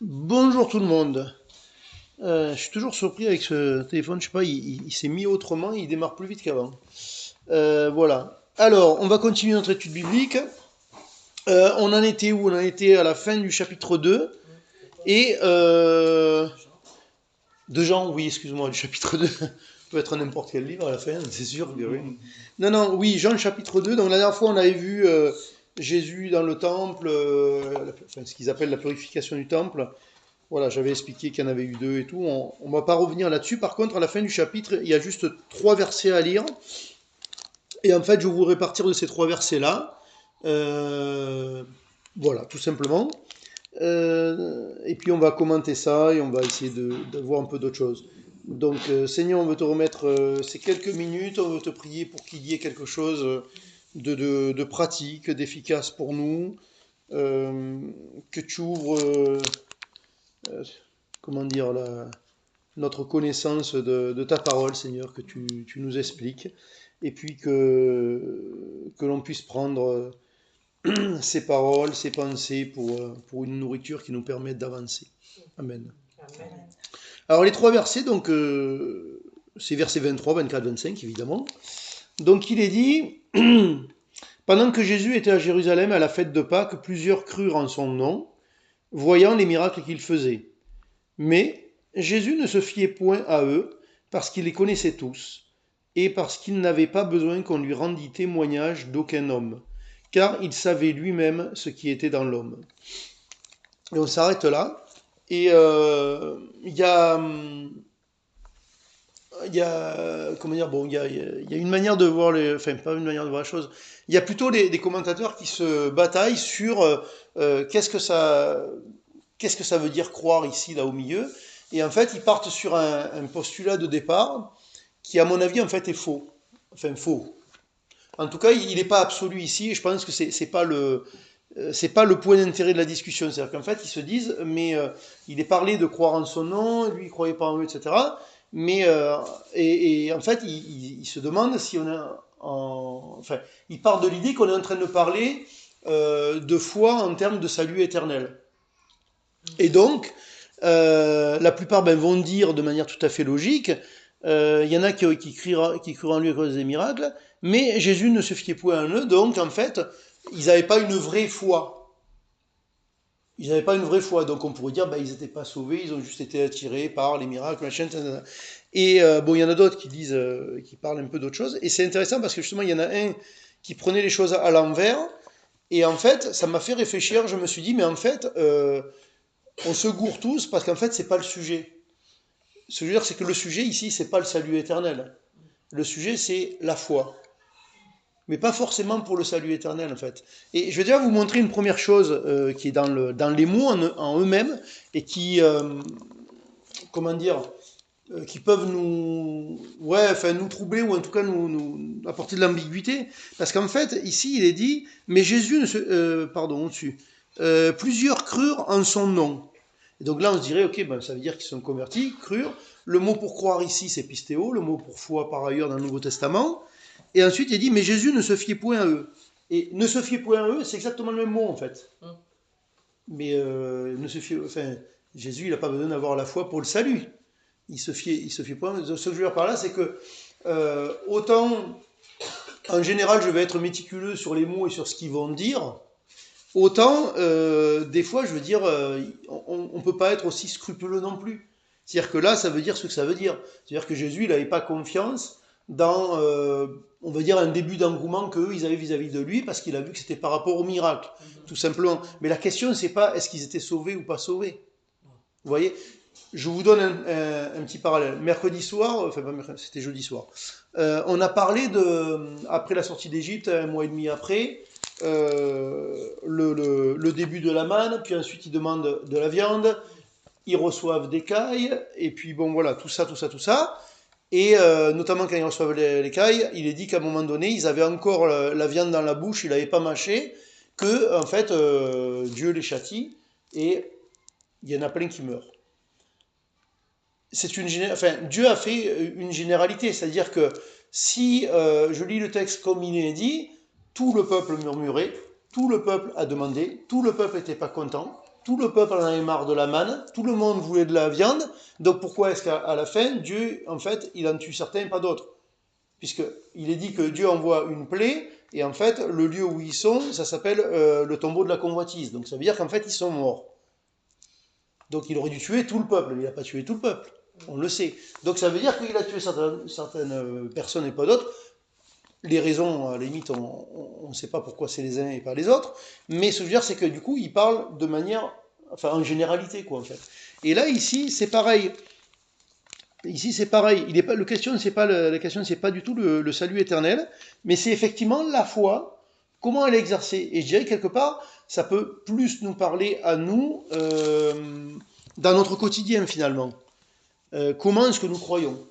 Bonjour tout le monde. Je suis toujours surpris avec ce téléphone, je sais pas, il s'est mis autrement, il démarre plus vite qu'avant. Voilà. Alors, on va continuer notre étude biblique. On en était où? On en était à la fin du chapitre 2. Et de Jean, oui, excuse-moi, du chapitre 2. Peut être n'importe quel livre à la fin, c'est sûr que oui. Non, non, oui, Jean chapitre 2. Donc la dernière fois, on avait vu Jésus dans le temple, enfin, ce qu'ils appellent la purification du temple. Voilà, j'avais expliqué qu'il y en avait eu deux et tout. On ne va pas revenir là-dessus. Par contre, à la fin du chapitre, il y a juste trois versets à lire. Et en fait, je voudrais partir de ces trois versets-là. Euh, voilà, tout simplement. Et puis, on va commenter ça et on va essayer de voir un peu d'autres choses. Donc, Seigneur, on veut te remettre ces quelques minutes. On veut te prier pour qu'il y ait quelque chose de pratique, d'efficace pour nous. Que tu ouvres euh, comment dire, notre connaissance de ta parole, Seigneur, que tu nous expliques, et puis que l'on puisse prendre ces paroles, ces pensées pour une nourriture qui nous permette d'avancer. Amen. Amen. Alors les trois versets, donc c'est versets 23, 24, 25, évidemment. Donc il est dit, pendant que Jésus était à Jérusalem à la fête de Pâques, plusieurs crurent en son nom, voyant les miracles qu'il faisait. Mais Jésus ne se fiait point à eux, parce qu'il les connaissait tous, et parce qu'il n'avait pas besoin qu'on lui rendît témoignage d'aucun homme, car il savait lui-même ce qui était dans l'homme. Et on s'arrête là. Et comment dire, bon, il y a une manière de voir les, enfin pas une manière de voir la chose. Il y a plutôt des commentateurs qui se bataillent sur qu'est-ce que ça veut dire croire ici, là au milieu. Et en fait, ils partent sur un postulat de départ qui, à mon avis, en fait, est faux. Enfin, faux. En tout cas, il n'est pas absolu ici. Et je pense que c'est pas le point d'intérêt de la discussion. C'est-à-dire qu'en fait, ils se disent, mais il est parlé de croire en son nom, lui, il croyait pas en eux, etc. Mais et en fait, il se demande si on a, enfin, il part de l'idée qu'on est en train de parler de foi en termes de salut éternel. Et donc, la plupart vont dire de manière tout à fait logique, il y en a qui crurent en lui à cause des miracles, mais Jésus ne se fiait point en eux, donc en fait, ils n'avaient pas une vraie foi. Ils n'avaient pas une vraie foi, donc on pourrait dire ils n'étaient pas sauvés, ils ont juste été attirés par les miracles, machin, etc. Et bon, il y en a d'autres qui disent, qui parlent un peu d'autre chose, et c'est intéressant parce que justement, il y en a un qui prenait les choses à l'envers, et en fait, ça m'a fait réfléchir, je me suis dit, mais en fait, on se gourre tous parce qu'en fait, c'est pas le sujet. Ce que je veux dire, c'est que le sujet ici, c'est pas le salut éternel. Le sujet, c'est la foi. Mais pas forcément pour le salut éternel, en fait. Et je vais déjà vous montrer une première chose qui est dans les mots en eux-mêmes et qui, comment dire, qui peuvent ouais, enfin, nous troubler ou en tout cas nous apporter de l'ambiguïté. Parce qu'en fait, ici, il est dit, mais Jésus ne se, pardon, au-dessus, plusieurs crurent en son nom. Et donc là, on se dirait, ok, ben, ça veut dire qu'ils sont convertis, crurent. Le mot pour croire ici, c'est pistéo, le mot pour foi par ailleurs dans le Nouveau Testament. Et ensuite, il dit, mais Jésus ne se fiait point à eux. Et ne se fiait point à eux, c'est exactement le même mot en fait. Mais ne se fiait, enfin, Jésus, il n'a pas besoin d'avoir la foi pour le salut. Il se fiait point. Ce que je veux dire par là, c'est que autant, en général, je vais être méticuleux sur les mots et sur ce qu'ils vont dire, autant, des fois, je veux dire, on ne peut pas être aussi scrupuleux non plus. C'est-à-dire que là, ça veut dire ce que ça veut dire. C'est-à-dire que Jésus, il n'avait pas confiance dans, on va dire, un début d'engouement qu'eux, ils avaient vis-à-vis de lui, parce qu'il a vu que c'était par rapport au miracle, tout simplement. Mais la question, c'est pas est-ce qu'ils étaient sauvés ou pas sauvés. Vous voyez, je vous donne un petit parallèle. Mercredi soir, enfin pas mercredi, c'était jeudi soir, on a parlé de, après la sortie d'Égypte, un mois et demi après, le début de la manne, puis ensuite ils demandent de la viande, ils reçoivent des cailles, et puis bon voilà, tout ça, tout ça, tout ça. Et notamment quand ils reçoivent les cailles, il est dit qu'à un moment donné, ils avaient encore la viande dans la bouche, ils n'avaient pas mâché, que en fait Dieu les châtie, et il y en a plein qui meurent. Enfin, Dieu a fait une généralité, c'est-à-dire que si je lis le texte comme il est dit, tout le peuple murmurait, tout le peuple a demandé, tout le peuple n'était pas content, tout le peuple en avait marre de la manne, tout le monde voulait de la viande, donc pourquoi est-ce qu'à la fin, Dieu, en fait, il en tue certains et pas d'autres? Puisqu'il est dit que Dieu envoie une plaie, et en fait, le lieu où ils sont, ça s'appelle le tombeau de la convoitise. Donc ça veut dire qu'en fait, ils sont morts. Donc il aurait dû tuer tout le peuple, mais il n'a pas tué tout le peuple. On le sait. Donc ça veut dire qu'il a tué certaines personnes et pas d'autres. Les raisons, à la limite, on ne sait pas pourquoi c'est les uns et pas les autres. Mais ce que je veux dire, c'est que du coup, il parle de manière, enfin, en généralité, quoi, en fait. Et là, ici, c'est pareil. Ici, c'est pareil. La question, c'est pas du tout le salut éternel, mais c'est effectivement la foi, comment elle est exercée. Et je dirais quelque part, ça peut plus nous parler à nous dans notre quotidien finalement. Comment est-ce que nous croyons?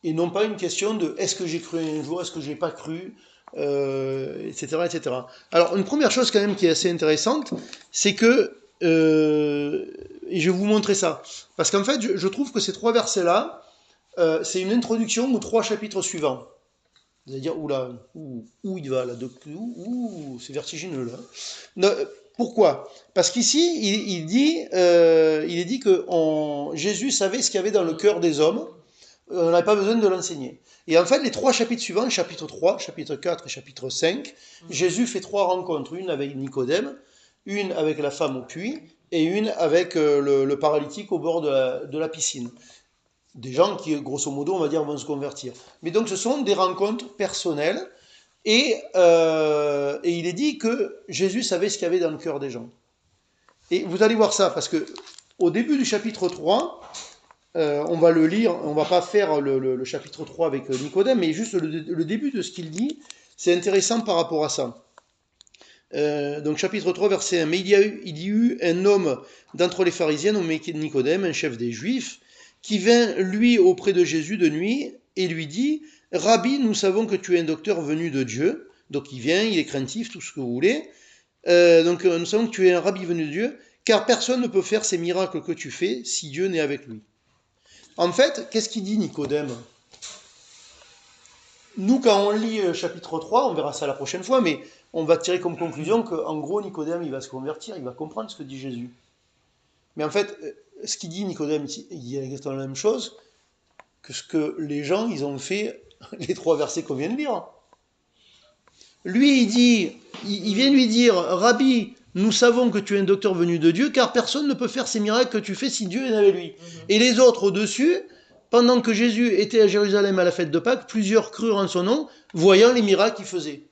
Et non pas une question de est-ce que j'ai cru un jour, est-ce que je n'ai pas cru, etc., etc. Alors, une première chose quand même qui est assez intéressante, c'est que, et je vais vous montrer ça, parce qu'en fait, je trouve que ces 3 versets-là, c'est une introduction aux 3 chapitres suivants. Vous allez dire, oula, où il va là, c'est vertigineux là. Non, pourquoi? Parce qu'ici, il est dit que Jésus savait ce qu'il y avait dans le cœur des hommes. On n'avait pas besoin de l'enseigner. Et en fait, les 3 chapitres suivants, chapitre 3, chapitre 4 et chapitre 5, Jésus fait 3 rencontres. Une avec Nicodème, une avec la femme au puits, et une avec le paralytique au bord de la piscine. Des gens qui, grosso modo, on va dire, vont se convertir. Mais donc, ce sont des rencontres personnelles, et il est dit que Jésus savait ce qu'il y avait dans le cœur des gens. Et vous allez voir ça, parce que au début du chapitre 3, on va le lire, on va pas faire le chapitre 3 avec Nicodème, mais juste le début de ce qu'il dit, c'est intéressant par rapport à ça. Donc chapitre 3, verset 1. Mais il y eut un homme d'entre les pharisiens nommé Nicodème, un chef des Juifs, qui vint, lui, auprès de Jésus de nuit, et lui dit, « Rabbi, nous savons que tu es un docteur venu de Dieu. » Donc il vient, il est craintif, tout ce que vous voulez. Nous savons que tu es un rabbi venu de Dieu, car personne ne peut faire ces miracles que tu fais si Dieu n'est avec lui. En fait, qu'est-ce qu'il dit Nicodème? Nous, quand on lit chapitre 3, on verra ça la prochaine fois, mais on va tirer comme conclusion qu'en gros, Nicodème, il va se convertir, il va comprendre ce que dit Jésus. Mais en fait, ce qu'il dit Nicodème, il dit exactement la même chose que ce que les gens, ils ont fait les 3 versets qu'on vient de lire. Lui, il vient lui dire, Rabbi, nous savons que tu es un docteur venu de Dieu, car personne ne peut faire ces miracles que tu fais si Dieu est avec lui. Et les autres au-dessus, pendant que Jésus était à Jérusalem à la fête de Pâques, plusieurs crurent en son nom, voyant les miracles qu'il faisait.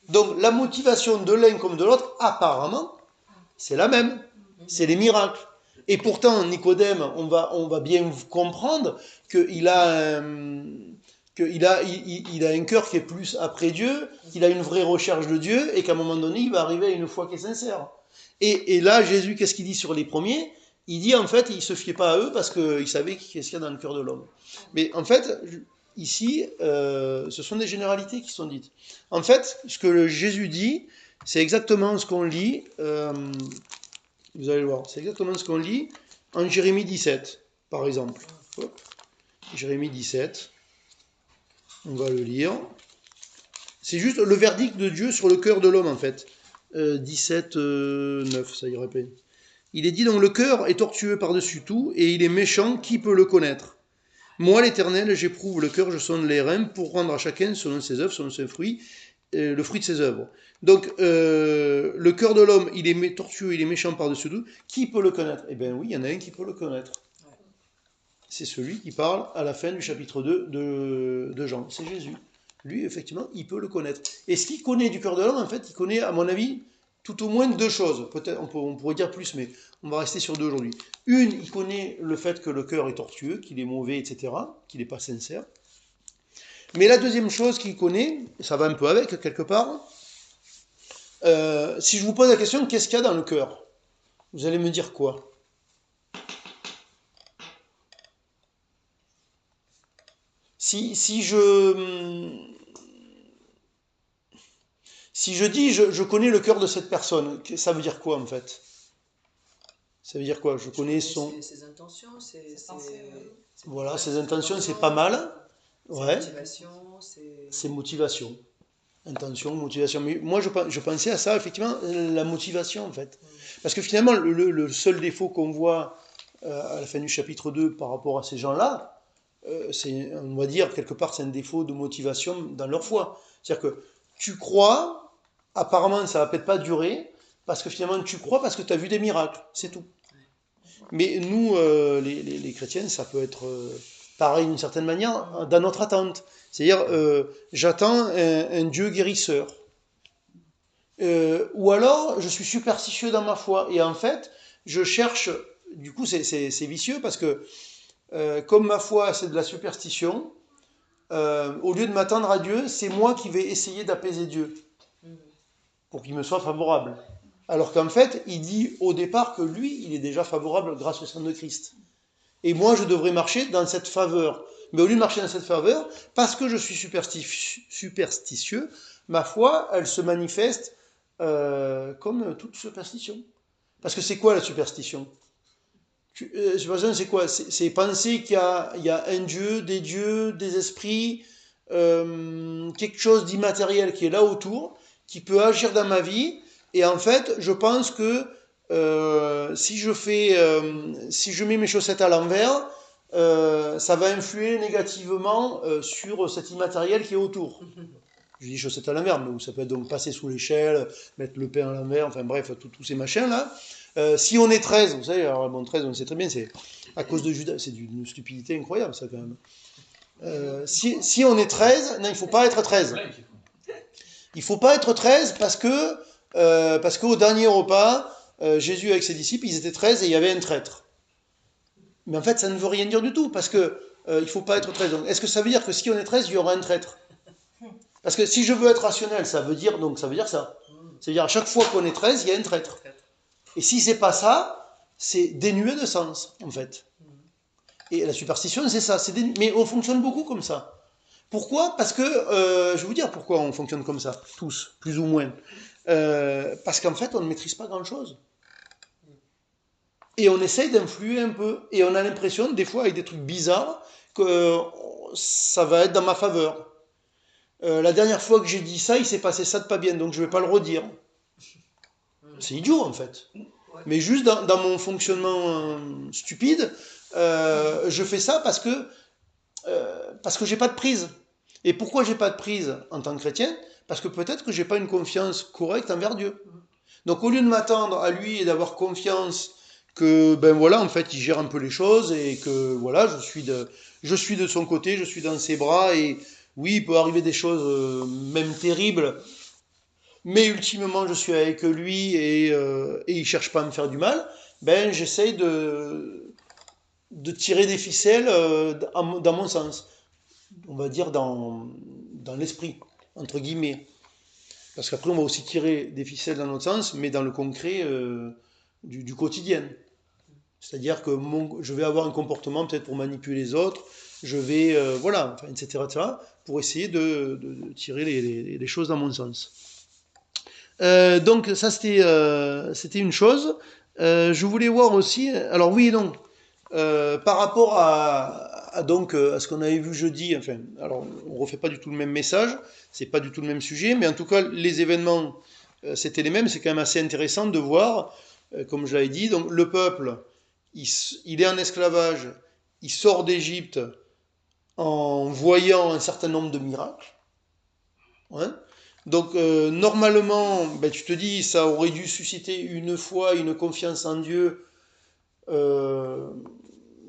Donc la motivation de l'un comme de l'autre, apparemment, c'est la même. C'est les miracles. Et pourtant, Nicodème, on va bien comprendre qu'il a un cœur qui est plus après Dieu, qu'il a une vraie recherche de Dieu, et qu'à un moment donné, il va arriver à une foi qui est sincère. Et là, Jésus, qu'est-ce qu'il dit sur les premiers? Il dit, en fait, il ne se fiait pas à eux parce qu'il savait qu'est-ce qu'il y a dans le cœur de l'homme. Mais en fait, ici, ce sont des généralités qui sont dites. En fait, ce que Jésus dit, c'est exactement ce qu'on lit, vous allez le voir, c'est exactement ce qu'on lit en Jérémie 17, par exemple. Hop. Jérémie 17. On va le lire. C'est juste le verdict de Dieu sur le cœur de l'homme, en fait. 17, 9, ça irait bien. Il est dit donc, le cœur est tortueux par-dessus tout, et il est méchant, qui peut le connaître? Moi, l'Éternel, j'éprouve le cœur, je sonde les reins, pour rendre à chacun selon ses œuvres, selon ses fruits, le fruit de ses œuvres. Donc, le cœur de l'homme, il est tortueux, il est méchant par-dessus tout. Qui peut le connaître? Eh bien oui, il y en a un qui peut le connaître. C'est celui qui parle à la fin du chapitre 2 de Jean. C'est Jésus. Lui, effectivement, il peut le connaître. Et ce qu'il connaît du cœur de l'homme, en fait, il connaît, à mon avis, tout au moins 2 choses. Peut-être, on pourrait dire plus, mais on va rester sur 2 aujourd'hui. Une, il connaît le fait que le cœur est tortueux, qu'il est mauvais, etc., qu'il n'est pas sincère. Mais la deuxième chose qu'il connaît, ça va un peu avec, quelque part, si je vous pose la question, qu'est-ce qu'il y a dans le cœur? Vous allez me dire quoi? Si je dis je connais le cœur de cette personne, ça veut dire quoi en fait? Ça veut dire quoi? Je connais ses intentions, voilà, ses intentions, c'est pas mal. ses Ouais. motivations, Ses motivations. Intention, motivation. Mais moi, je pensais à ça, effectivement, la motivation, en fait. Parce que finalement, le seul défaut qu'on voit à la fin du chapitre 2 par rapport à ces gens-là, on va dire, quelque part, c'est un défaut de motivation dans leur foi. C'est-à-dire que tu crois, apparemment, ça va peut-être pas durer, parce que finalement, tu crois parce que tu as vu des miracles, c'est tout. Mais nous, les chrétiens, ça peut être pareil d'une certaine manière dans notre attente. C'est-à-dire, j'attends un Dieu guérisseur. Ou alors, je suis superstitieux dans ma foi. Et en fait, je cherche, du coup, c'est vicieux parce que comme ma foi, c'est de la superstition, au lieu de m'attendre à Dieu, c'est moi qui vais essayer d'apaiser Dieu pour qu'il me soit favorable. Alors qu'en fait, il dit au départ que lui, il est déjà favorable grâce au sang de Christ. Et moi, je devrais marcher dans cette faveur. Mais au lieu de marcher dans cette faveur, parce que je suis superstitieux, ma foi, elle se manifeste comme toute superstition. Parce que c'est quoi la superstition? C'est quoi? C'est penser qu'il y a un Dieu, des esprits, quelque chose d'immatériel qui est là autour, qui peut agir dans ma vie. Et en fait, je pense que si je mets mes chaussettes à l'envers, ça va influer négativement sur cet immatériel qui est autour. Je dis chaussettes à l'envers, mais ça peut être donc passer sous l'échelle, mettre le pain à l'envers, enfin bref, tous ces machins-là. Si on est 13, vous savez, alors bon, 13, on sait très bien, c'est à cause de Judas, c'est d'une stupidité incroyable, ça, quand même. Si on est 13, non, il ne faut pas être 13. Il ne faut pas être 13 parce qu'au dernier repas, Jésus avec ses disciples, ils étaient 13 et il y avait un traître. Mais en fait, ça ne veut rien dire du tout, parce que il ne faut pas être 13. Donc, est-ce que ça veut dire que si on est 13, il y aura un traître? Parce que si je veux être rationnel, ça veut dire ça. C'est-à-dire à chaque fois qu'on est 13, il y a un traître. Et si c'est pas ça, c'est dénué de sens, en fait. Et la superstition, c'est ça. Mais on fonctionne beaucoup comme ça. Pourquoi? Parce que, je vais vous dire pourquoi on fonctionne comme ça, tous, plus ou moins. Parce qu'en fait, on ne maîtrise pas grand-chose. Et on essaye d'influer un peu. Et on a l'impression, des fois, avec des trucs bizarres, que ça va être dans ma faveur. La dernière fois que j'ai dit ça, il s'est passé ça de pas bien, donc je ne vais pas le redire. C'est idiot, en fait. Mais juste dans mon fonctionnement stupide, je fais ça parce que j'ai pas de prise. Et pourquoi j'ai pas de prise en tant que chrétien? Parce que peut-être que j'ai pas une confiance correcte envers Dieu. Donc au lieu de m'attendre à lui et d'avoir confiance que ben voilà, en fait, il gère un peu les choses et que voilà, je suis de son côté, je suis dans ses bras et oui, il peut arriver des choses même terribles, mais ultimement je suis avec lui et il cherche pas à me faire du mal. Ben j'essaye de tirer des ficelles dans mon sens, on va dire dans l'esprit, entre guillemets. Parce qu'après, on va aussi tirer des ficelles dans notre sens, mais dans le concret du quotidien. C'est-à-dire que je vais avoir un comportement peut-être pour manipuler les autres, je vais, voilà, enfin, etc., pour essayer de tirer les choses dans mon sens. Donc ça, c'était une chose. Je voulais voir aussi, alors oui et non, par rapport donc, à ce qu'on avait vu jeudi, enfin, alors on refait pas du tout le même message, c'est pas du tout le même sujet, mais en tout cas les événements c'était les mêmes, c'est quand même assez intéressant de voir, comme je l'avais dit, donc le peuple, il est en esclavage, il sort d'Égypte en voyant un certain nombre de miracles, hein. Donc normalement, ben, tu te dis, ça aurait dû susciter une foi, une confiance en Dieu euh,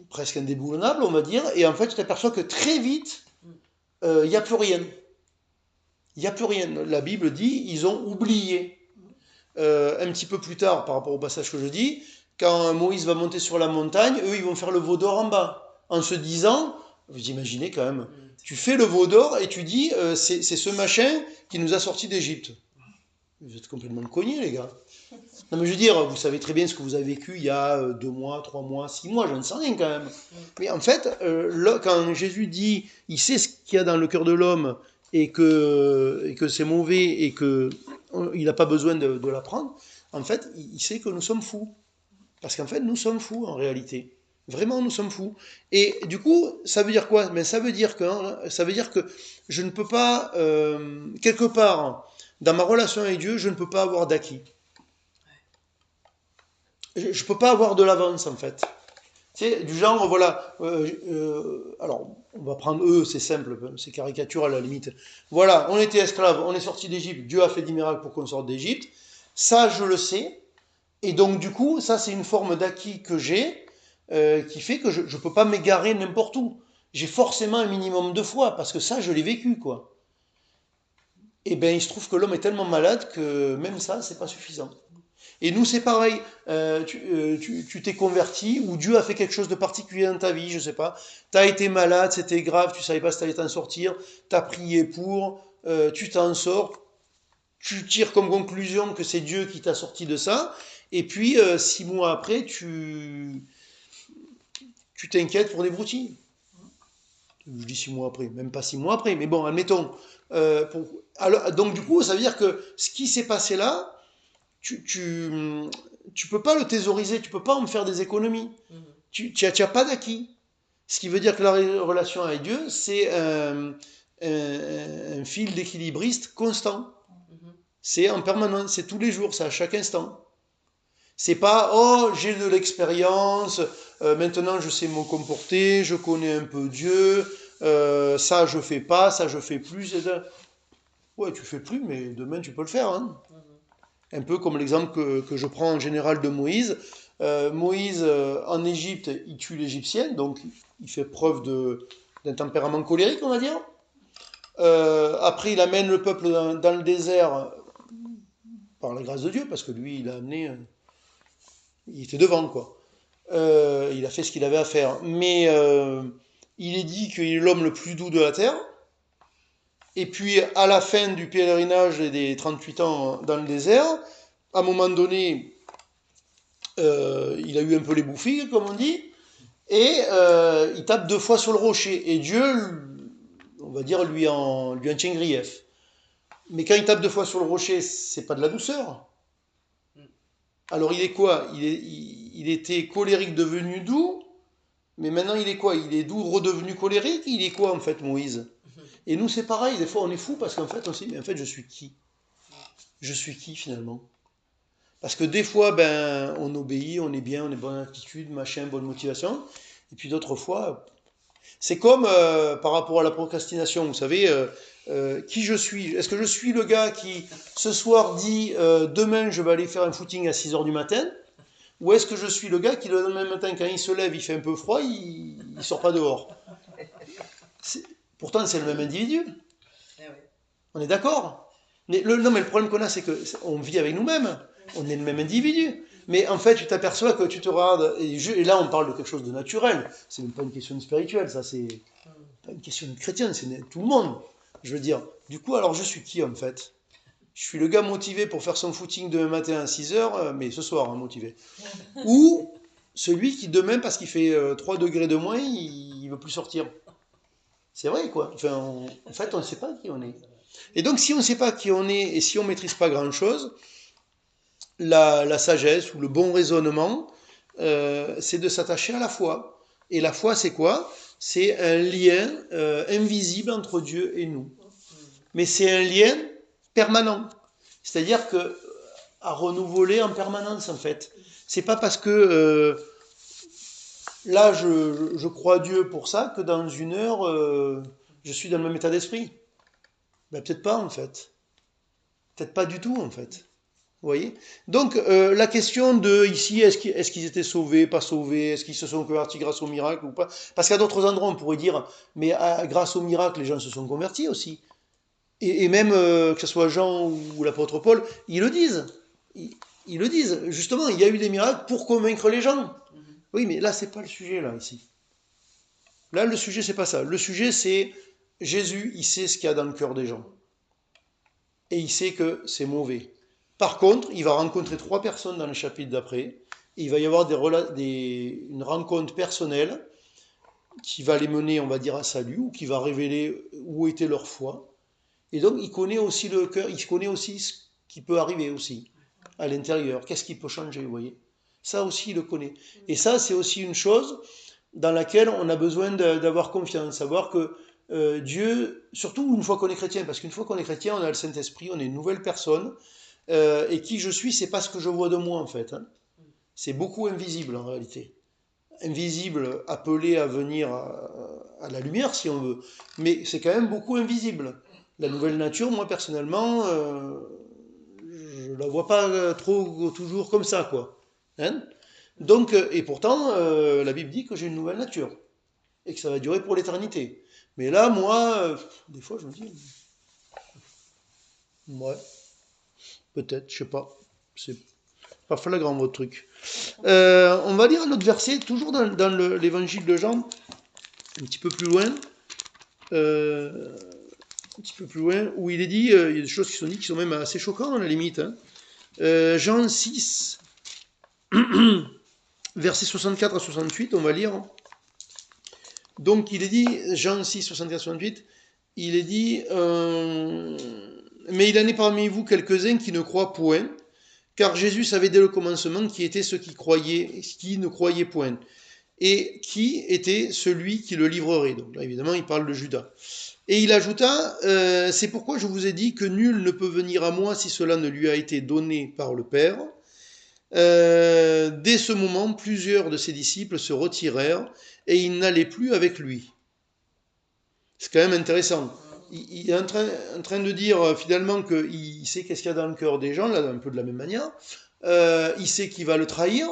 presque indéboulonnable, on va dire, et en fait, tu t'aperçois que très vite, il n'y a plus rien. Il n'y a plus rien. La Bible dit, ils ont oublié. Un petit peu plus tard, par rapport au passage que je dis, quand Moïse va monter sur la montagne, eux, ils vont faire le veau d'or en bas, en se disant, vous imaginez quand même, tu fais le veau d'or et tu dis, c'est ce machin qui nous a sortis d'Égypte. Vous êtes complètement cognés, les gars. Non, mais je veux dire, vous savez très bien ce que vous avez vécu il y a 2 mois, 3 mois, 6 mois, j'en sais rien quand même. Mais en fait, quand Jésus dit, il sait ce qu'il y a dans le cœur de l'homme et que c'est mauvais et qu'il n'a pas besoin de l'apprendre, en fait, il sait que nous sommes fous. Parce qu'en fait, nous sommes fous en réalité. Vraiment, nous sommes fous. Et du coup, ça veut dire quoi? Mais ça veut dire que je ne peux pas, quelque part, dans ma relation avec Dieu, je ne peux pas avoir d'acquis. Je ne peux pas avoir de l'avance, en fait. C'est du genre, voilà, alors, on va prendre eux, c'est simple, c'est caricatural à la limite. Voilà, on était esclaves, on est sorti d'Égypte, Dieu a fait des miracles pour qu'on sorte d'Égypte. Ça, je le sais. Et donc, du coup, ça, c'est une forme d'acquis que j'ai, qui fait que je ne peux pas m'égarer n'importe où. J'ai forcément un minimum de foi, parce que ça, je l'ai vécu, quoi. Et bien, il se trouve que l'homme est tellement malade que même ça, c'est pas suffisant. Et nous, c'est pareil. Tu t'es converti ou Dieu a fait quelque chose de particulier dans ta vie, je sais pas. Tu as été malade, c'était grave, tu savais pas si tu allais t'en sortir. Tu as prié pour, tu t'en sors. Tu tires comme conclusion que c'est Dieu qui t'a sorti de ça. Et puis, 6 mois après, tu t'inquiètes pour des broutilles. Je dis 6 mois après, même pas 6 mois après, mais bon, admettons. Alors, donc, du coup, ça veut dire que ce qui s'est passé là, tu, tu, tu peux pas le thésauriser, tu peux pas en faire des économies. Tu n'as pas d'acquis. Ce qui veut dire que la relation avec Dieu, c'est un fil d'équilibriste constant. C'est en permanence, c'est tous les jours, c'est à chaque instant. C'est pas, oh, j'ai de l'expérience, maintenant je sais me comporter, je connais un peu Dieu, ça je fais pas, ça je fais plus. Ouais, tu fais plus, mais demain tu peux le faire, hein. Un peu comme l'exemple que je prends en général de Moïse. Moïse, en Égypte, il tue l'Égyptienne, donc il fait preuve d'un tempérament colérique, on va dire. Après, il amène le peuple dans le désert par la grâce de Dieu, parce que lui, il a amené, il était devant, quoi. Il a fait ce qu'il avait à faire. Mais il est dit qu'il est l'homme le plus doux de la terre. Et puis, à la fin du pèlerinage des 38 ans dans le désert, à un moment donné, il a eu un peu les bouffies, comme on dit, et il tape 2 fois sur le rocher. Et Dieu, on va dire, lui en tient grief. Mais quand il tape 2 fois sur le rocher, c'est pas de la douceur. Alors il est quoi? Il était colérique devenu doux, mais maintenant il est quoi? Il est doux redevenu colérique? Il est quoi en fait, Moïse? Et nous c'est pareil, des fois on est fou parce qu'en fait on se dit, mais en fait je suis qui? Je suis qui finalement? Parce que des fois, ben, on obéit, on est bien, on est bonne attitude, machin, bonne motivation. Et puis d'autres fois, c'est comme par rapport à la procrastination, vous savez, qui je suis? Est-ce que je suis le gars qui, ce soir, dit demain je vais aller faire un footing à 6 heures du matin? Ou est-ce que je suis le gars qui, le lendemain matin, quand il se lève, il fait un peu froid, il sort pas dehors? C'est- Pourtant, c'est le même individu. On est d'accord? Non, mais le problème qu'on a, c'est qu'on vit avec nous-mêmes. On est le même individu. Mais en fait, tu t'aperçois que tu te regardes, et là, on parle de quelque chose de naturel. C'est même pas une question spirituelle, ça, c'est pas une question de chrétien, c'est tout le monde. Je veux dire, du coup, alors je suis qui en fait? Je suis le gars motivé pour faire son footing demain matin à 6 heures, mais ce soir, hein, motivé. Ou celui qui demain, parce qu'il fait 3 degrés de moins, il veut plus sortir. C'est vrai, quoi. Enfin, en fait, on ne sait pas qui on est. Et donc, si on ne sait pas qui on est et si on ne maîtrise pas grand-chose, la sagesse ou le bon raisonnement, c'est de s'attacher à la foi. Et la foi, c'est quoi? C'est un lien invisible entre Dieu et nous. Mais c'est un lien permanent. C'est-à-dire que à renouveler en permanence, en fait. C'est pas parce que là, je crois Dieu pour ça que dans une heure, je suis dans le même état d'esprit. Ben, peut-être pas, en fait. Peut-être pas du tout, en fait. Vous voyez? Donc, la question de ici, est-ce qu'ils étaient sauvés, pas sauvés, est-ce qu'ils se sont convertis grâce au miracle ou pas? Parce qu'à d'autres endroits, on pourrait dire, mais grâce au miracle, les gens se sont convertis aussi. Et même, que ce soit Jean ou l'apôtre Paul, ils le disent. Ils le disent. Justement, il y a eu des miracles pour convaincre les gens. Oui, mais là, c'est pas le sujet, là, ici. Là, le sujet, c'est pas ça. Le sujet, c'est Jésus, il sait ce qu'il y a dans le cœur des gens. Et il sait que c'est mauvais. Par contre, il va rencontrer 3 personnes dans le chapitre d'après. Et il va y avoir une rencontre personnelle qui va les mener, on va dire, à salut, ou qui va révéler où était leur foi. Et donc, il connaît aussi le cœur, il connaît aussi ce qui peut arriver aussi à l'intérieur. Qu'est-ce qui peut changer, vous voyez? Ça aussi, il le connaît. Et ça, c'est aussi une chose dans laquelle on a besoin d'avoir confiance, savoir que Dieu, surtout une fois qu'on est chrétien, parce qu'une fois qu'on est chrétien, on a le Saint-Esprit, on est une nouvelle personne, et qui je suis, c'est pas ce que je vois de moi en fait, hein. C'est beaucoup invisible en réalité. Invisible, appelé à venir à la lumière si on veut, mais c'est quand même beaucoup invisible. La nouvelle nature, moi personnellement, je la vois pas trop toujours comme ça, quoi. Hein. Donc, et pourtant, la Bible dit que j'ai une nouvelle nature et que ça va durer pour l'éternité. Mais là, moi, des fois, je me dis, ouais, peut-être, je sais pas. C'est pas flagrant votre truc. On va lire un autre verset, toujours dans l'évangile de Jean, un petit peu plus loin. Un petit peu plus loin, où il est dit, il y a des choses qui sont dites qui sont même assez choquantes à la limite. Hein. Jean 6, versets 64 à 68, on va lire. Donc il est dit, Jean 6, 64 à 68, il est dit, mais il en est parmi vous quelques-uns qui ne croient point, car Jésus savait dès le commencement qui étaient ceux qui ne croyaient point, et qui était celui qui le livrerait. Donc là, évidemment, il parle de Judas. Et il ajouta, c'est pourquoi je vous ai dit que nul ne peut venir à moi si cela ne lui a été donné par le Père. Dès ce moment, plusieurs de ses disciples se retirèrent et ils n'allaient plus avec lui. C'est quand même intéressant. Il est en train de dire finalement qu'il sait qu'est-ce qu'il y a dans le cœur des gens, là, un peu de la même manière. Il sait qu'il va le trahir.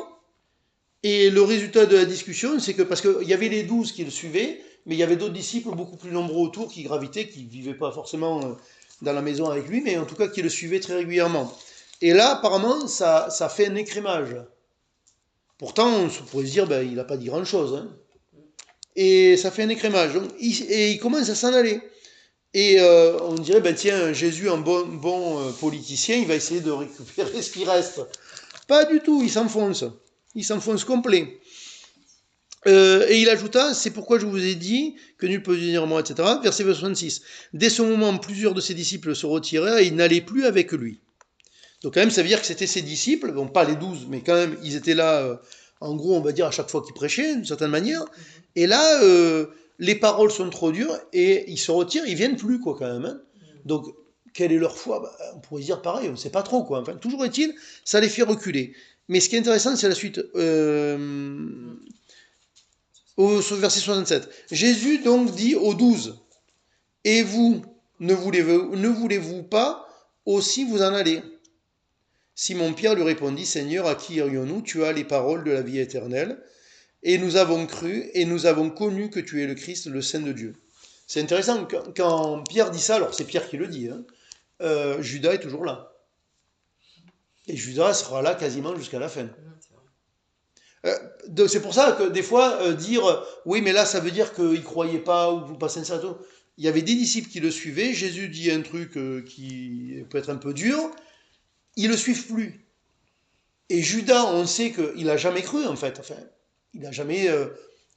Et le résultat de la discussion, c'est que, parce qu'il y avait les 12 qui le suivaient, mais il y avait d'autres disciples beaucoup plus nombreux autour qui gravitaient, qui ne vivaient pas forcément dans la maison avec lui, mais en tout cas qui le suivaient très régulièrement. Et là, apparemment, ça fait un écrémage. Pourtant, on pourrait se dire, ben, il n'a pas dit grand-chose. Hein. Et ça fait un écrémage. Donc, il commence à s'en aller. Et on dirait, ben tiens, Jésus, un bon politicien, il va essayer de récupérer ce qui reste. Pas du tout, il s'enfonce. Il s'enfonce complet. Et il ajouta, c'est pourquoi je vous ai dit que nul peut venir à moi, etc. Verset 66. Dès ce moment, plusieurs de ses disciples se retirèrent et ils n'allaient plus avec lui. Donc quand même, ça veut dire que c'était ses disciples, bon pas les 12, mais quand même, ils étaient là, en gros, on va dire, à chaque fois qu'ils prêchaient, d'une certaine manière. Et là, les paroles sont trop dures et ils se retirent, ils viennent plus, quoi, quand même. Hein. Donc, quelle est leur foi? Bah, on pourrait dire pareil, on ne sait pas trop, quoi. Enfin, toujours est-il, ça les fait reculer. Mais ce qui est intéressant, c'est la suite. Au verset 67. Jésus donc dit aux 12, et vous, ne voulez-vous pas aussi vous en aller? Simon-Pierre lui répondit, Seigneur, à qui irions-nous? Tu as les paroles de la vie éternelle, et nous avons cru, et nous avons connu que tu es le Christ, le Saint de Dieu. C'est intéressant, quand Pierre dit ça, alors c'est Pierre qui le dit, hein, Judas est toujours là. Et Judas sera là quasiment jusqu'à la fin. C'est pour ça que des fois, dire oui, mais là, ça veut dire qu'ils ne croyaient pas ou pas sincère. Il y avait des disciples qui le suivaient. Jésus dit un truc qui peut être un peu dur. Ils ne le suivent plus. Et Judas, on sait qu'il n'a jamais cru, en fait. Enfin, il n'a jamais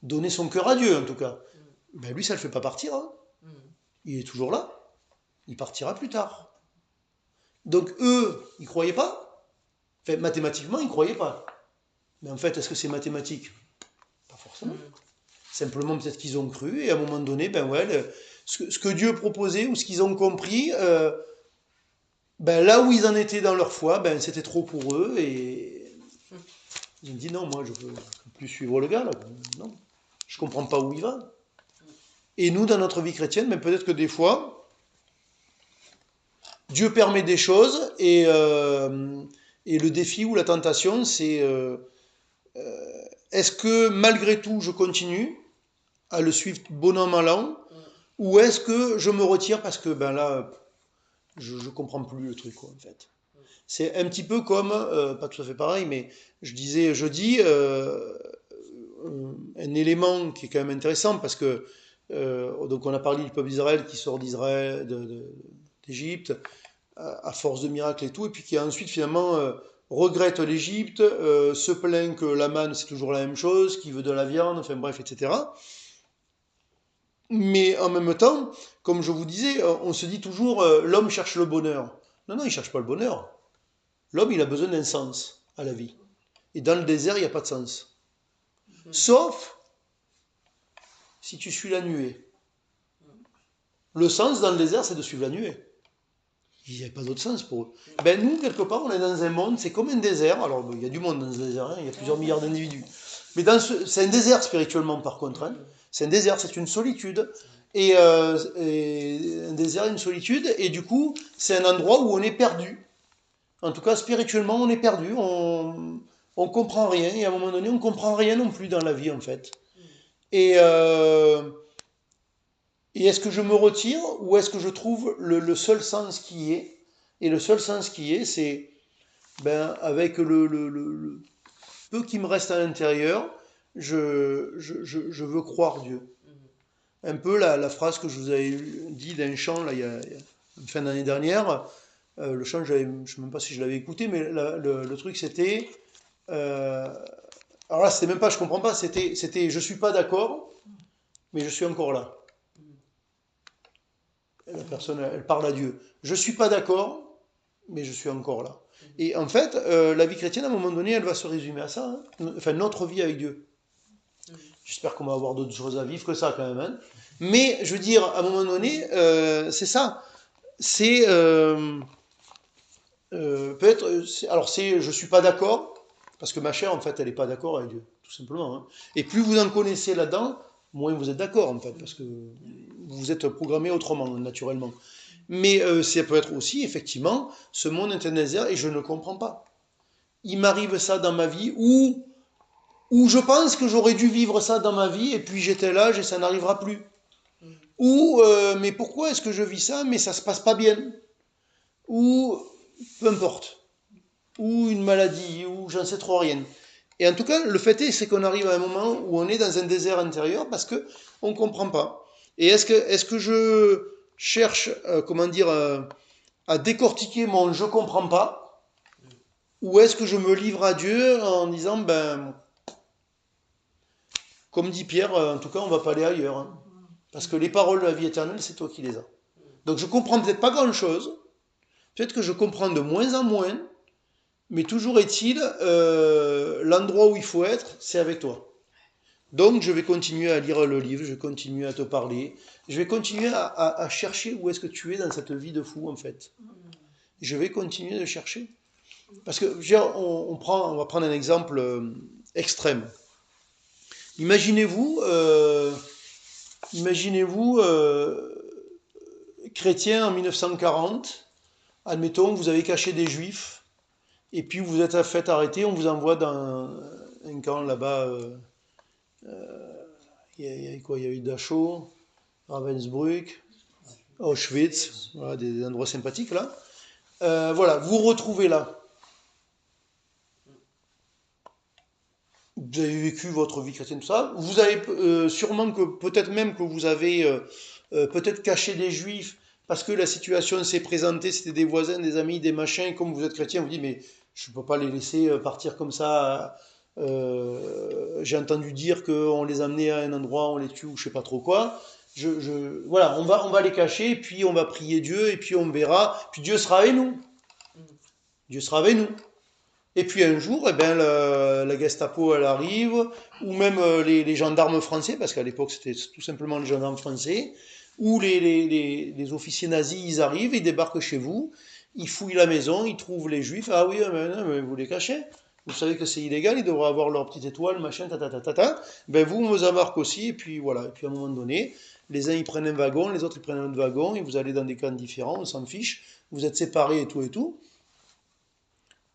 donné son cœur à Dieu, en tout cas. Ben, lui, ça ne le fait pas partir. Hein. Il est toujours là. Il partira plus tard. Donc, eux, ils ne croyaient pas. Enfin, mathématiquement, ils ne croyaient pas. Mais en fait, est-ce que c'est mathématique? Pas forcément. Simplement, peut-être qu'ils ont cru, et à un moment donné, ben ouais, ce que Dieu proposait, ou ce qu'ils ont compris, ben là où ils en étaient dans leur foi, ben c'était trop pour eux, et ils ont dit non, moi je ne peux plus suivre le gars, là. Non, je comprends pas où il va. Et nous, dans notre vie chrétienne, ben peut-être que des fois, Dieu permet des choses, et le défi ou la tentation, c'est est-ce que malgré tout je continue à le suivre bon an mal an, ou est-ce que je me retire parce que ben là je comprends plus le truc, quoi, en fait. C'est un petit peu comme, pas tout à fait pareil, mais je disais jeudi un élément qui est quand même intéressant parce que donc on a parlé du peuple d'Israël qui sort d'Égypte à force de miracles et tout, et puis qui ensuite finalement regrette l'Égypte, se plaint que la manne c'est toujours la même chose, qui veut de la viande, enfin bref, etc. Mais en même temps, comme je vous disais, on se dit toujours l'homme cherche le bonheur. Non, non, il ne cherche pas le bonheur. L'homme, il a besoin d'un sens à la vie. Et dans le désert, il n'y a pas de sens. Sauf si tu suis la nuée. Le sens dans le désert, c'est de suivre la nuée. Il n'y a pas d'autre sens pour eux. Ben nous, quelque part, on est dans un monde, c'est comme un désert. Alors, il y a du monde dans ce désert, hein, il y a plusieurs milliards d'individus. Mais c'est un désert spirituellement, par contre. Hein. C'est un désert, c'est une solitude. Et un désert, une solitude. Et du coup, c'est un endroit où on est perdu. En tout cas, spirituellement, on est perdu. On comprend rien. Et à un moment donné, on comprend rien non plus dans la vie, en fait. Et, et est-ce que je me retire ou est-ce que je trouve le seul sens qui est? Et le seul sens qui est, c'est ben, avec le peu qui me reste à l'intérieur, je veux croire Dieu. Un peu la phrase que je vous avais dit d'un chant là, il y a fin d'année dernière. Le chant, je ne sais même pas si je l'avais écouté, mais le truc c'était. Alors là, c'était même pas, je comprends pas, c'était je suis pas d'accord, mais je suis encore là. La personne, elle parle à Dieu. Je suis pas d'accord, mais je suis encore là. Et en fait, la vie chrétienne, à un moment donné, elle va se résumer à ça. Hein. Enfin, notre vie avec Dieu. J'espère qu'on va avoir d'autres choses à vivre que ça, quand même. Hein. Mais, je veux dire, à un moment donné, c'est ça. C'est peut-être. Alors, je suis pas d'accord, parce que ma chair, en fait, elle n'est pas d'accord avec Dieu, tout simplement. Hein. Et plus vous en connaissez là-dedans, moins vous êtes d'accord, en fait, parce que vous êtes programmé autrement, naturellement. Mais ça peut être aussi, effectivement, ce monde est un désert et je ne comprends pas. Il m'arrive ça dans ma vie où je pense que j'aurais dû vivre ça dans ma vie et puis j'étais là et ça n'arrivera plus. Ou, mais pourquoi est-ce que je vis ça mais ça se passe pas bien? Ou, peu importe. Ou une maladie, ou j'en sais trop rien. Et en tout cas, le fait est, c'est qu'on arrive à un moment où on est dans un désert intérieur parce que on comprend pas. Et est-ce que je cherche, comment dire, à décortiquer mon je comprends pas, ou est-ce que je me livre à Dieu en disant, ben, comme dit Pierre, en tout cas, on va pas aller ailleurs. Hein. Parce que les paroles de la vie éternelle, c'est toi qui les as. Donc je comprends peut-être pas grand-chose, peut-être que je comprends de moins en moins, mais toujours est-il, l'endroit où il faut être, c'est avec toi. Donc je vais continuer à lire le livre, je vais continuer à te parler, je vais continuer à chercher où est-ce que tu es dans cette vie de fou, en fait. Je vais continuer de chercher. Parce que, on va prendre un exemple extrême. Imaginez-vous, imaginez-vous chrétien en 1940, admettons, vous avez caché des juifs, et puis vous êtes fait arrêter, on vous envoie dans un camp là-bas, il y a quoi? Il y a eu Dachau, Ravensbrück, Auschwitz, voilà, des endroits sympathiques là. Voilà, vous vous retrouvez là. Vous avez vécu votre vie chrétienne, tout ça. Vous avez sûrement que, peut-être même que vous avez peut-être caché des juifs parce que la situation s'est présentée, c'était des voisins, des amis, des machins. Et comme vous êtes chrétien, vous dites, mais je ne peux pas les laisser partir comme ça. J'ai entendu dire qu'on les amenait à un endroit, on les tue ou je sais pas trop quoi. Voilà, on va les cacher, puis on va prier Dieu, et puis on verra. Puis Dieu sera avec nous. Dieu sera avec nous. Et puis un jour, eh ben, la Gestapo, elle arrive, ou même les gendarmes français, parce qu'à l'époque c'était tout simplement les gendarmes français, ou les officiers nazis, ils arrivent, ils débarquent chez vous, ils fouillent la maison, ils trouvent les juifs, ah oui, mais vous les cachez, vous savez que c'est illégal, ils devraient avoir leur petite étoile, machin, ben vous, on vous embarque aussi, et puis voilà, et puis à un moment donné, les uns ils prennent un wagon, les autres ils prennent un autre wagon, et vous allez dans des camps différents, on s'en fiche, vous êtes séparés et tout.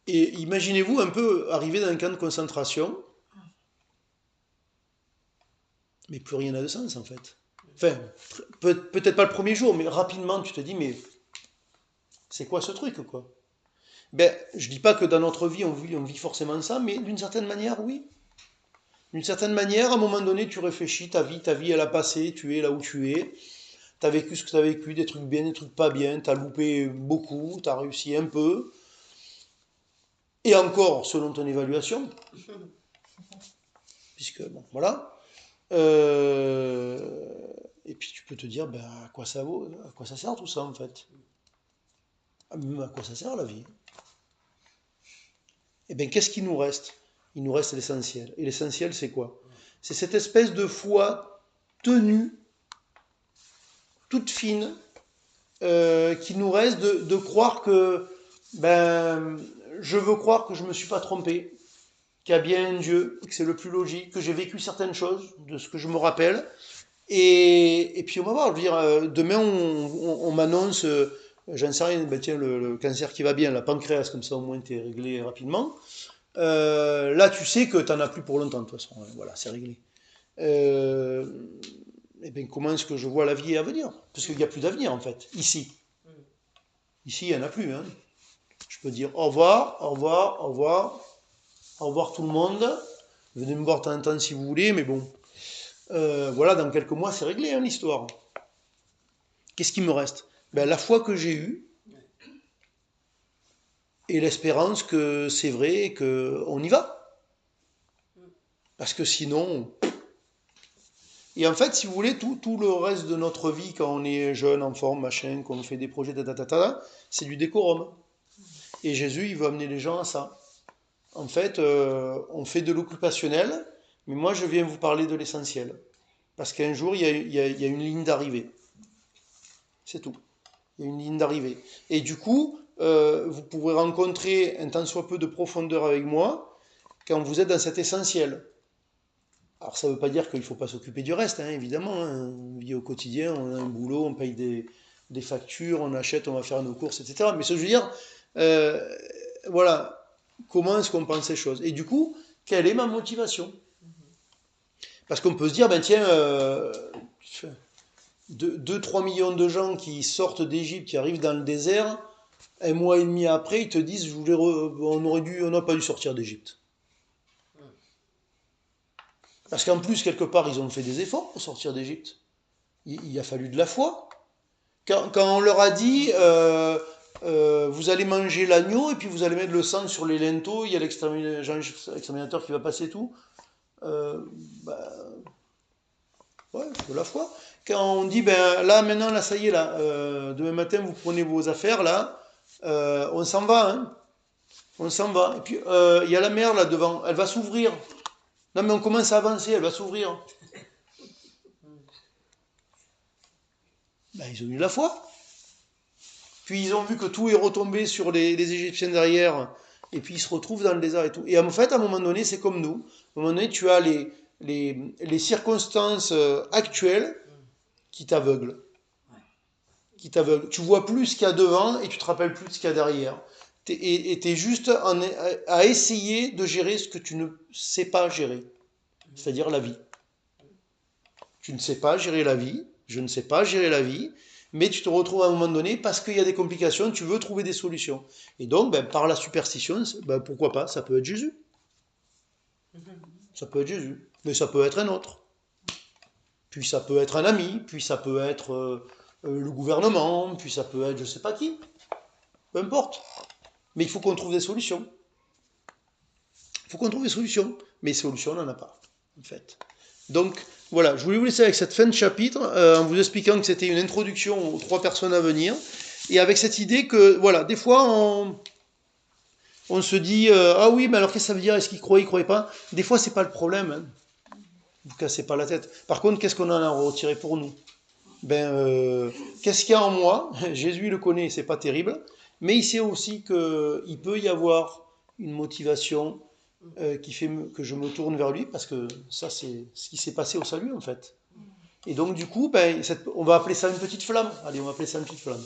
Et imaginez-vous un peu arriver dans un camp de concentration, mais plus rien n'a de sens en fait. Enfin, peut-être pas le premier jour, mais rapidement tu te dis, mais c'est quoi ce truc quoi? Ben, je dis pas que dans notre vie on vit forcément ça, mais d'une certaine manière, oui. D'une certaine manière, à un moment donné, tu réfléchis, ta vie elle a passé, tu es là où tu es, tu as vécu ce que tu as vécu, des trucs bien, des trucs pas bien, tu as loupé beaucoup, tu as réussi un peu, et encore selon ton évaluation, puisque bon, voilà. Et puis tu peux te dire, ben, à quoi ça vaut, à quoi ça sert tout ça en fait? Même à quoi ça sert la vie? Et bien qu'est-ce qui nous reste? Il nous reste l'essentiel. Et l'essentiel, c'est quoi? C'est cette espèce de foi tenue, toute fine, qu'il nous reste de croire que, ben, je veux croire que je ne me suis pas trompé, qu'il y a bien un Dieu, que c'est le plus logique, que j'ai vécu certaines choses, de ce que je me rappelle. Et puis on va voir, je veux dire, demain on m'annonce, j'en sais rien, ben tiens, le cancer qui va bien, la pancréas, comme ça au moins t'es réglé rapidement. Là tu sais que t'en as plus pour longtemps de toute façon, hein, voilà, c'est réglé. Euh, et bien comment est-ce que je vois la vie à venir? Parce qu'il n'y a plus d'avenir en fait, ici. Ici il n'y en a plus, hein. Je peux dire au revoir, au revoir, au revoir, au revoir tout le monde. Venez me voir de temps en temps si vous voulez, mais bon. Voilà, dans quelques mois, c'est réglé, hein, l'histoire. Qu'est-ce qui me reste? Ben, la foi que j'ai eue et l'espérance que c'est vrai et qu'on y va. Parce que sinon. Et en fait, si vous voulez, tout le reste de notre vie, quand on est jeune, en forme, machin, qu'on fait des projets, c'est du décorum. Et Jésus, il veut amener les gens à ça. En fait, on fait de l'occupationnel, mais moi, je viens vous parler de l'essentiel. Parce qu'un jour, il y a une ligne d'arrivée. C'est tout. Il y a une ligne d'arrivée. Et du coup, vous pourrez rencontrer un tant soit peu de profondeur avec moi quand vous êtes dans cet essentiel. Alors ça ne veut pas dire qu'il ne faut pas s'occuper du reste, hein, évidemment. Hein. On vit au quotidien, on a un boulot, on paye des factures, on achète, on va faire nos courses, etc. Mais ce que je veux dire, euh, voilà, comment est-ce qu'on pense ces choses? Et du coup, quelle est ma motivation? Parce qu'on peut se dire, ben tiens, 2-3 millions de gens qui sortent d'Égypte, qui arrivent dans le désert, un mois et demi après, ils te disent on n'a pas dû sortir d'Égypte. Parce qu'en plus, quelque part, ils ont fait des efforts pour sortir d'Égypte. Il a fallu de la foi. Quand on leur a dit vous allez manger l'agneau et puis vous allez mettre le sang sur les linteaux, il y a l'exterminateur qui va passer tout. Bah, ouais, de la foi. Quand on dit ben là maintenant là ça y est là, demain matin vous prenez vos affaires là, on s'en va, hein. On s'en va. Et puis, il y a la mer là devant, elle va s'ouvrir. Non, mais on commence à avancer, elle va s'ouvrir. Ben, ils ont eu la foi. Puis ils ont vu que tout est retombé sur les Égyptiens derrière. Et puis ils se retrouvent dans le désert et tout. Et en fait, à un moment donné, c'est comme nous. À un moment donné, tu as les circonstances actuelles qui t'aveuglent. Qui t'aveuglent. Tu vois plus ce qu'il y a devant et tu te rappelles plus de ce qu'il y a derrière. Et tu es juste à essayer de gérer ce que tu ne sais pas gérer. C'est-à-dire la vie. Tu ne sais pas gérer la vie, je ne sais pas gérer la vie, mais tu te retrouves à un moment donné parce qu'il y a des complications, tu veux trouver des solutions. Et donc, ben, par la superstition, ben, pourquoi pas, ça peut être Jésus. Ça peut être Jésus, mais ça peut être un autre. Puis ça peut être un ami, puis ça peut être le gouvernement, puis ça peut être je sais pas qui. Peu importe. Mais il faut qu'on trouve des solutions. Il faut qu'on trouve des solutions. Mais les solutions, on n'en a pas, en fait. Donc, voilà, je voulais vous laisser avec cette fin de chapitre, en vous expliquant que c'était une introduction aux 3 personnes à venir, et avec cette idée que, voilà, des fois, on se dit, ah oui, mais alors qu'est-ce que ça veut dire? Est-ce qu'il croyait, il croyait pas? Des fois, c'est pas le problème, hein. Vous cassez pas la tête. Par contre, qu'est-ce qu'on en a retiré pour nous? Ben, qu'est-ce qu'il y a en moi? Jésus le connaît, c'est pas terrible, mais il sait aussi qu'il peut y avoir une motivation qui fait que je me tourne vers lui, parce que ça, c'est ce qui s'est passé au salut, en fait. Et donc, du coup, ben, on va appeler ça une petite flamme. Allez, on va appeler ça une petite flamme.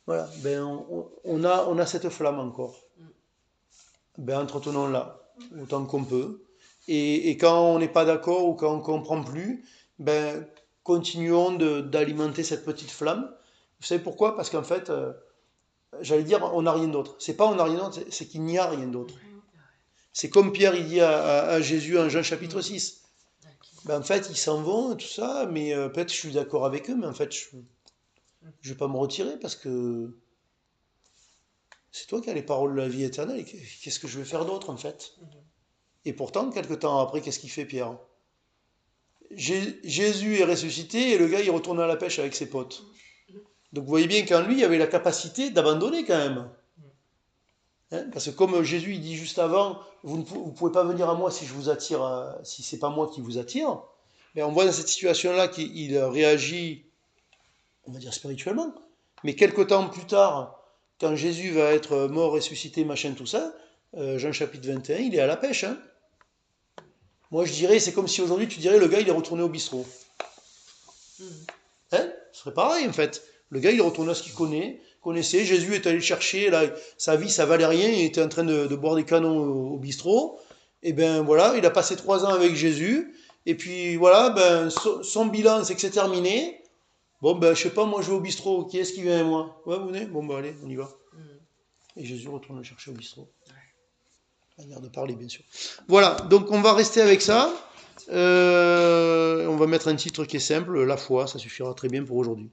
Voilà, ben, on a cette flamme encore. Ben, entretenons-la autant qu'on peut. Et quand on n'est pas d'accord ou quand on ne comprend plus, ben, continuons d'alimenter cette petite flamme. Vous savez pourquoi? Parce qu'en fait, j'allais dire, on n'a rien d'autre. C'est pas on n'a rien d'autre, c'est qu'il n'y a rien d'autre. C'est comme Pierre, il dit à Jésus en Jean chapitre 6. Ben, en fait, ils s'en vont, tout ça, mais peut-être je suis d'accord avec eux, mais en fait, je ne vais pas me retirer parce que c'est toi qui as les paroles de la vie éternelle. Et qu'est-ce que je vais faire d'autre, en fait? Et pourtant, quelques temps après, qu'est-ce qu'il fait, Pierre? Jésus est ressuscité et le gars, il retourne à la pêche avec ses potes. Donc vous voyez bien qu'en lui, il y avait la capacité d'abandonner quand même. Hein, parce que comme Jésus il dit juste avant, vous ne pouvez pas venir à moi si je vous attire, si c'est pas moi qui vous attire. Mais on voit dans cette situation-là qu'il réagit, on va dire spirituellement. Mais quelque temps plus tard, quand Jésus va être mort, ressuscité, machin, tout ça, Jean chapitre 21, il est à la pêche. Hein. Moi je dirais, c'est comme si aujourd'hui tu dirais le gars il est retourné au bistrot. Hein, ce serait pareil en fait. Le gars il est retourné à ce qu'il connaissait. Jésus est allé le chercher, là, sa vie ça valait rien, il était en train de boire des canons au bistrot. Et ben voilà, il a passé 3 ans avec Jésus. Et puis voilà, ben, son bilan c'est que c'est terminé. Bon ben je sais pas, moi je vais au bistrot, qui est-ce qui vient avec moi? Ouais, vous venez? Bon ben allez, on y va. Et Jésus retourne le chercher au bistrot. Manière de parler, bien sûr. Voilà, donc on va rester avec ça. On va mettre un titre qui est simple, la foi, ça suffira très bien pour aujourd'hui.